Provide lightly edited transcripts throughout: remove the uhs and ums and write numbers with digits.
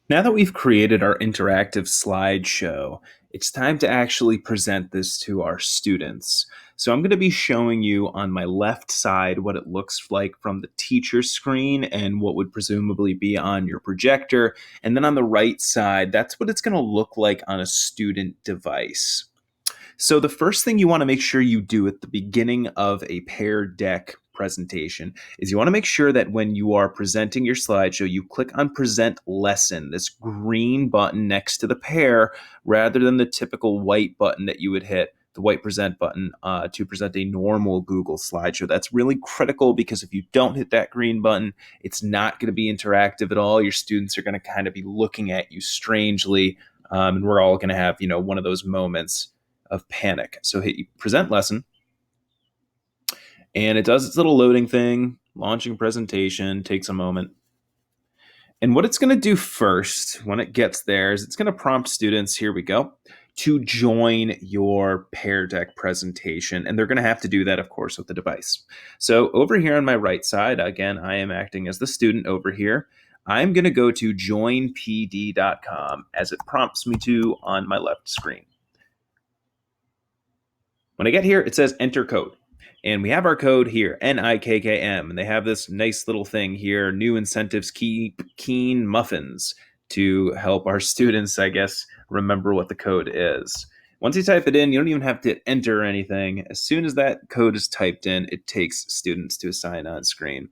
Now that we've created our interactive slideshow, it's time to actually present this to our students. So I'm going to be showing you on my left side what it looks like from the teacher's screen and what would presumably be on your projector. And then on the right side, that's what it's going to look like on a student device. So the first thing you want to make sure you do at the beginning of a Pear Deck presentation is you want to make sure that when you are presenting your slideshow, you click on Present Lesson, this green button next to the pair, rather than the typical white button that you would hit, the white present button, to present a normal Google slideshow. That's really critical because if you don't hit that green button, it's not going to be interactive at all. Your students are going to kind of be looking at you strangely, and we're all going to have, one of those moments of panic. So hit present lesson, and it does its little loading thing, launching presentation, takes a moment. And what it's going to do first when it gets there is it's going to prompt students, here we go, to join your Pear Deck presentation. And they're going to have to do that, of course, with the device. So over here on my right side, again, I am acting as the student over here. I'm going to go to joinpd.com as it prompts me to on my left screen. When I get here, it says enter code. And we have our code here, NIKKM. And they have this nice little thing here, new incentives, Keen muffins, to help our students, I guess, remember what the code is. Once you type it in, you don't even have to enter anything. As soon as that code is typed in, it takes students to a sign-on screen.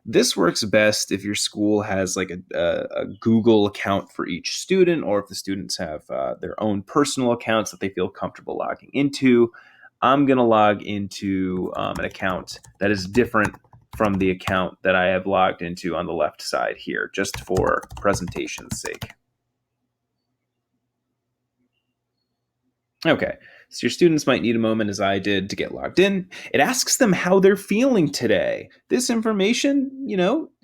This works best if your school has like a Google account for each student, or if the students have their own personal accounts that they feel comfortable logging into. I'm going to log into an account that is different from the account that I have logged into on the left side here, just for presentation's sake. Okay, so your students might need a moment, as I did, to get logged in. It asks them how they're feeling today. This information,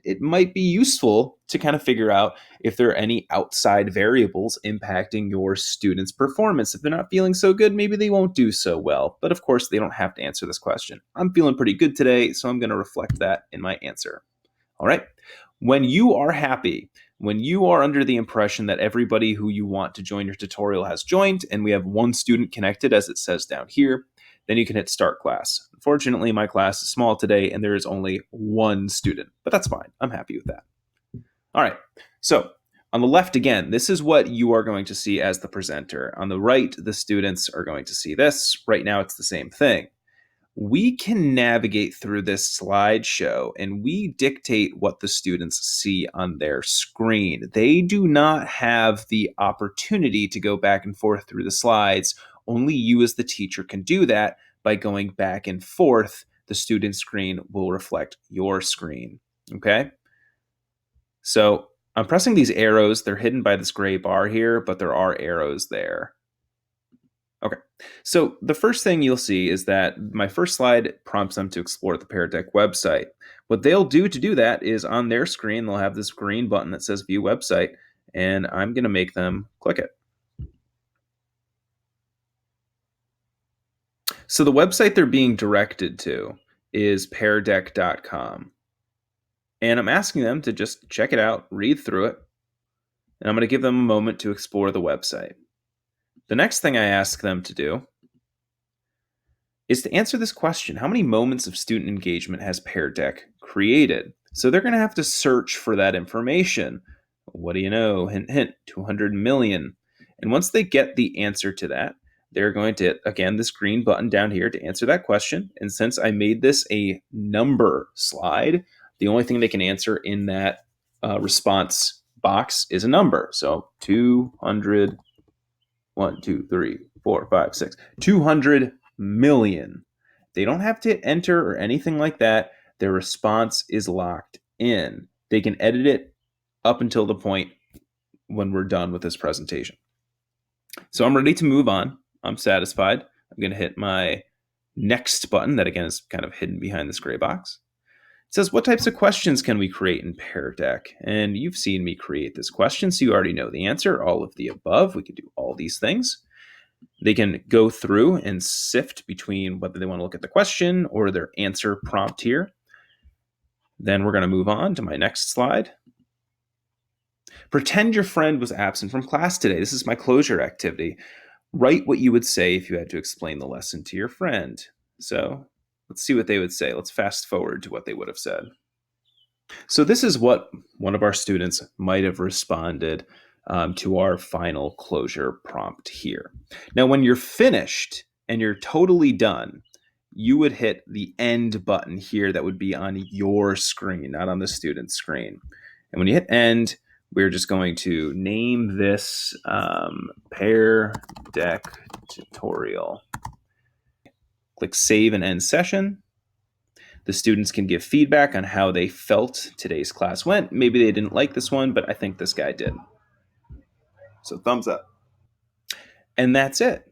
it might be useful to kind of figure out if there are any outside variables impacting your students' performance. If they're not feeling so good, maybe they won't do so well. But of course, they don't have to answer this question. I'm feeling pretty good today, so I'm going to reflect that in my answer. All right. When you are happy, when you are under the impression that everybody who you want to join your tutorial has joined, and we have one student connected, as it says down here, then you can hit start class. Unfortunately, my class is small today, and there is only one student, but that's fine. I'm happy with that. All right. So on the left, again, this is what you are going to see as the presenter. On the right, the students are going to see this. Right now, it's the same thing. We can navigate through this slideshow and we dictate what the students see on their screen. They do not have the opportunity to go back and forth through the slides. Only you as the teacher can do that by going back and forth. The student screen will reflect your screen. Okay? So I'm pressing these arrows. They're hidden by this gray bar here, but there are arrows there. Okay, so the first thing you'll see is that my first slide prompts them to explore the Pear Deck website. What they'll do to do that is on their screen, they'll have this green button that says View Website, and I'm going to make them click it. So the website they're being directed to is peardeck.com. And I'm asking them to just check it out, read through it, and I'm going to give them a moment to explore the website. The next thing I ask them to do is to answer this question: how many moments of student engagement has Pear Deck created? So they're going to have to search for that information. What do you know? Hint, hint, 200 million. And once they get the answer to that, they're going to hit, again, this green button down here to answer that question. And since I made this a number slide, the only thing they can answer in that response box is a number. So 200, 1, 2, 3, 4, 5, 6, 200 million. They don't have to enter or anything like that. Their response is locked in. They can edit it up until the point when we're done with this presentation. So I'm ready to move on. I'm satisfied. I'm going to hit my next button that, again, is kind of hidden behind this gray box. It says, what types of questions can we create in Pear Deck? And you've seen me create this question, so you already know the answer. All of the above. We could do all these things. They can go through and sift between whether they want to look at the question or their answer prompt here. Then we're going to move on to my next slide. Pretend your friend was absent from class today. This is my closure activity. Write what you would say if you had to explain the lesson to your friend. So let's see what they would say. Let's fast forward to what they would have said. So this is what one of our students might have responded to our final closure prompt here. Now, when you're finished and you're totally done, you would hit the end button here that would be on your screen, not on the student's screen. And when you hit end, we're just going to name this Pear Deck tutorial. Click Save and End Session. The students can give feedback on how they felt today's class went. Maybe they didn't like this one, but I think this guy did. So thumbs up. And that's it.